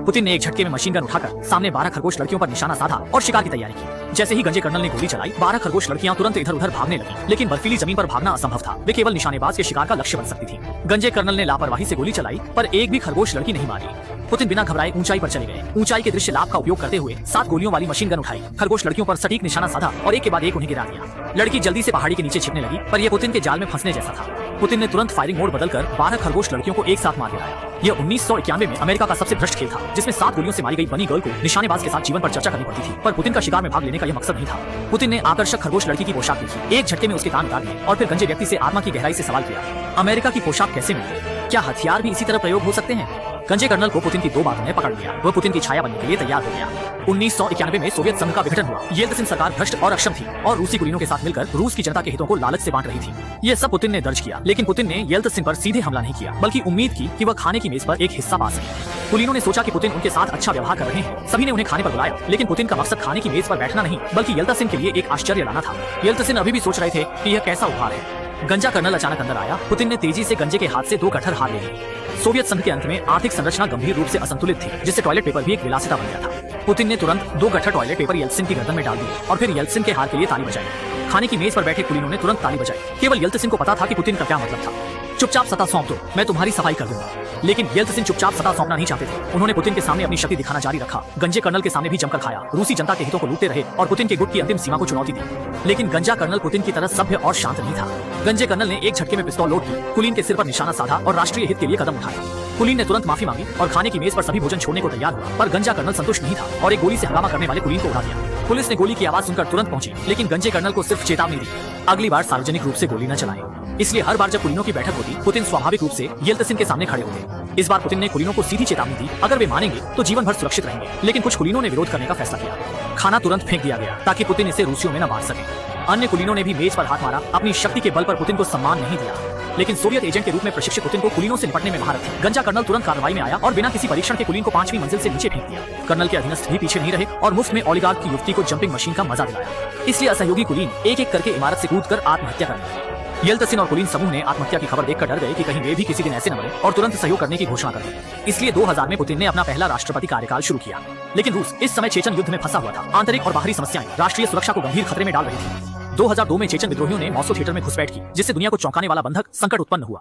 Putin ने एक झटके में मशीन गन उठाकर सामने 12 खरगोश लड़कियों पर निशाना साधा और शिकार की तैयारी की। जैसे ही गंजे कर्नल ने गोली चलाई, 12 खरगोश लड़कियां तुरंत इधर उधर भागने लगी, लेकिन बर्फीली जमीन पर भागना असंभव था। वे केवल निशानेबाज के शिकार का लक्ष्य बन सकती थी। गंजे कर्नल ने लापरवाही से गोली चलाई, पर एक भी खरगोश लड़की नहीं मारी। पुतिन बिना घबराए ऊंचाई पर चले गए। ऊंचाई के दृश्य लाभ का उपयोग करते हुए 7 गोलियों वाली मशीन गन उठाई, खरगोश लड़कियों पर सटीक निशाना साधा और एक के बाद एक उन्हें गिरा दिया। लड़की जल्दी से पहाड़ी के नीचे छिपने लगी, पर यह पुतिन के जाल में फंसने जैसा था। पुतिन ने तुरंत फायरिंग मोड बदलकर 12 खरगोश लड़कियों को एक साथ मार गिराया। यह 1991 में अमेरिका का सबसे भ्रष्ट खेल था, जिसमें 7 गोलियों से मारी गई बनी गर्ल को निशानेबाज के साथ जीवन पर चर्चा करनी पड़ती थी। पर पुतिन का शिकार में भाग लेने का यह मकसद नहीं था। पुतिन ने आकर्षक खरगोश लड़की की पोशाक देखी, एक झटके में उसके कान उतार दिए और फिर गंजे व्यक्ति से आत्मा की गहराई से सवाल किया, अमेरिका की पोशाक कैसे मिली? क्या हथियार भी इसी तरह प्रयोग हो सकते हैं? गंजे कर्नल को पुतिन की 2 बातों ने पकड़ लिया। वह पुतिन की छाया बनने के लिए तैयार हो गया। 1991 में सोवियत संघ का विघटन हुआ। येल्त्सिन सरकार भ्रष्ट और अक्षम थी और रूसी कुलीनों के साथ मिलकर रूस की जनता के हितों को लालच से बांट रही थी। यह सब पुतिन ने दर्ज किया, लेकिन पुतिन ने येल्त्सिन पर सीधे हमला नहीं किया, बल्कि उम्मीद की कि वह खाने की मेज पर एक हिस्सा पा सके। कुलीनों ने सोचा कि पुतिन उनके साथ अच्छा व्यवहार कर रहे हैं। सभी ने उन्हें खाने पर बुलाया, लेकिन पुतिन का मकसद खाने की मेज पर बैठना नहीं, बल्कि येल्त्सिन के लिए एक आश्चर्य लाना था। येल्त्सिन अभी भी सोच रहे थे कि यह कैसा उपहार है। गंजा कर्नल अचानक अंदर आया। पुतिन ने तेजी से गंजे के हाथ से 2 कटहर हार ले लिए। सोवियत संघ के अंत में आर्थिक संरचना गंभीर रूप से असंतुलित थी, जिससे टॉयलेट पेपर भी एक विलासिता बन गया था। पुतिन ने तुरंत 2 गट्ठर टॉयलेट पेपर येल्त्सिन की गर्दन में डाल दिए और फिर येल्त्सिन के हार के लिए ताली बजाई। खाने की मेज पर बैठे कुलीनों ने तुरंत ताली बजाई। केवल येल्त्सिन को पता था कि पुतिन का क्या मतलब था। चुपचाप सत्ता सौंप दो, मैं तुम्हारी सफाई कर दूंगा। लेकिन येल्त्सिन चुपचाप सत्ता सौंपना नहीं चाहते थे। उन्होंने पुतिन के सामने अपनी शक्ति दिखाना जारी रखा। गंजे कर्नल के सामने भी जमकर खाया, रूसी जनता के हितों को लूटते रहे और पुतिन के गुट की अंतिम सीमा को चुनौती दी। लेकिन गंजा कर्नल पुतिन की तरह सभ्य और शांत नहीं था। गंजे कर्नल ने एक झटके में पिस्तौल लोड की, कुलीन के सिर पर निशाना साधा और राष्ट्रीय हित के लिए कदम उठाया। कुलीन ने तुरंत माफी मांगी और खाने की मेज पर सभी भोजन छोड़ने को तैयार हुआ, पर गंजा कर्नल संतुष्ट नहीं था और एक गोली से हंगामा करने वाले कुलीन को उड़ा दिया। पुलिस ने गोली की आवाज सुनकर तुरंत पहुंची, लेकिन गंजे कर्नल को सिर्फ चेतावनी दी, अगली बार सार्वजनिक रूप से गोली न चलाएं। इसलिए हर बार जब कुलीनों की बैठक होती, पुतिन स्वाभाविक रूप से येल्त्सिन के सामने खड़े होते। इस बार पुतिन ने कुलीनों को सीधी चेतावनी दी, अगर वे मानेंगे तो जीवन भर सुरक्षित रहेंगे। लेकिन कुछ कुलीनों ने विरोध करने का फैसला किया। खाना तुरंत फेंक दिया गया ताकि पुतिन इसे रूसियों में न बांट सके। अन्य कुलीनों ने भी मेज पर हाथ मारा। अपनी शक्ति के बल पर पुतिन को सम्मान नहीं दिया, लेकिन सोवियत एजेंट के रूप में प्रशिक्षित पुतिन को कुलीनों से निपटने में महारत थी। गंजा कर्नल तुरंत कार्रवाई में आया और बिना किसी परीक्षण के कुलीन को 5वीं मंजिल से नीचे फेंक दिया। कर्नल के अधीनस्थ भी पीछे नहीं रहे और मुफ्त में ओलिगार्क की युवती को जंपिंग मशीन का मजा दिलाया। इसलिए असहयोगी कुलीन एक एक करके इमारत से कूदकर आत्महत्या करने लगे। येल्त्सिन और कुलीन समूह ने आत्महत्या की खबर देखकर डर गए कि कहीं वे भी किसी दिन ऐसे न मरे और तुरंत सहयोग करने की घोषणा कर दी। इसलिए 2000 में पुतिन ने अपना पहला राष्ट्रपति कार्यकाल शुरू किया। लेकिन रूस इस समय चेचन युद्ध में फंसा हुआ था। आंतरिक और बाहरी समस्याएं राष्ट्रीय सुरक्षा को गंभीर खतरे में डाल रही थी। 2002 में चेचन विद्रोहियों ने मॉस्को थिएटर में घुसपैठ की, जिससे दुनिया को चौंकाने वाला बंधक संकट उत्पन्न हुआ।